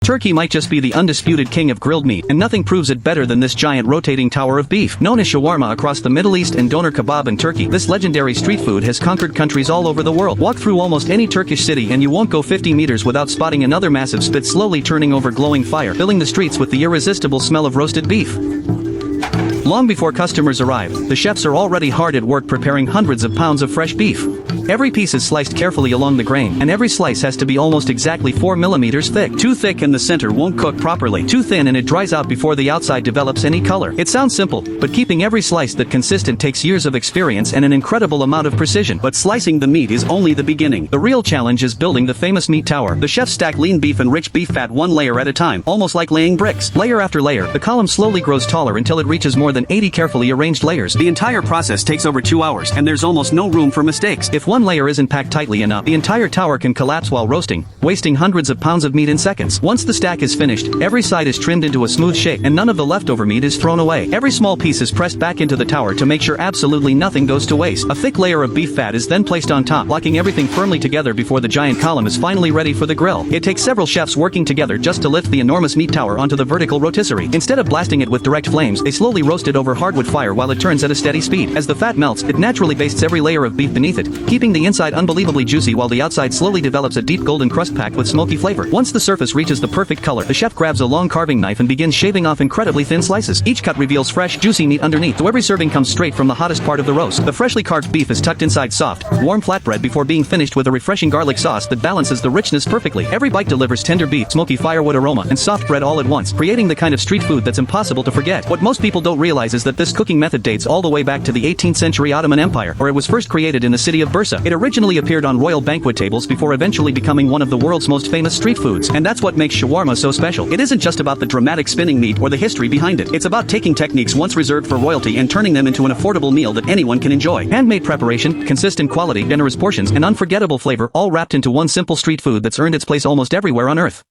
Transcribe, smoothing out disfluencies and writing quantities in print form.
Turkey might just be the undisputed king of grilled meat, and nothing proves it better than this giant rotating tower of beef. Known as shawarma across the Middle East and doner kebab in Turkey, this legendary street food has conquered countries all over the world. Walk through almost any Turkish city and you won't go 50 meters without spotting another massive spit slowly turning over glowing fire, filling the streets with the irresistible smell of roasted beef. Long before customers arrive, the chefs are already hard at work preparing hundreds of pounds of fresh beef. Every piece is sliced carefully along the grain, and every slice has to be almost exactly 4 millimeters thick. Too thick and the center won't cook properly. Too thin and it dries out before the outside develops any color. It sounds simple, but keeping every slice that consistent takes years of experience and an incredible amount of precision. But slicing the meat is only the beginning. The real challenge is building the famous meat tower. The chefs stack lean beef and rich beef fat one layer at a time, almost like laying bricks. Layer after layer, the column slowly grows taller until it reaches more than 80 carefully arranged layers. The entire process takes over 2 hours, and there's almost no room for mistakes. If one layer isn't packed tightly enough, the entire tower can collapse while roasting, wasting hundreds of pounds of meat in seconds. Once the stack is finished, every side is trimmed into a smooth shape, and none of the leftover meat is thrown away. Every small piece is pressed back into the tower to make sure absolutely nothing goes to waste. A thick layer of beef fat is then placed on top, locking everything firmly together before the giant column is finally ready for the grill. It takes several chefs working together just to lift the enormous meat tower onto the vertical rotisserie. Instead of blasting it with direct flames, they slowly roast it over hardwood fire while it turns at a steady speed. As the fat melts, it naturally bastes every layer of beef beneath it, keeping the inside unbelievably juicy while the outside slowly develops a deep golden crust packed with smoky flavor. Once the surface reaches the perfect color, the chef grabs a long carving knife and begins shaving off incredibly thin slices. Each cut reveals fresh, juicy meat underneath, so every serving comes straight from the hottest part of the roast. The freshly carved beef is tucked inside soft, warm flatbread before being finished with a refreshing garlic sauce that balances the richness perfectly. Every bite delivers tender beef, smoky firewood aroma, and soft bread all at once, creating the kind of street food that's impossible to forget. What most people don't realize is that this cooking method dates all the way back to the 18th century Ottoman Empire, where it was first created in the city of Bursa. It originally appeared on royal banquet tables before eventually becoming one of the world's most famous street foods. And that's what makes shawarma so special. It isn't just about the dramatic spinning meat or the history behind it. It's about taking techniques once reserved for royalty and turning them into an affordable meal that anyone can enjoy. Handmade preparation, consistent quality, generous portions, and unforgettable flavor, all wrapped into one simple street food that's earned its place almost everywhere on earth.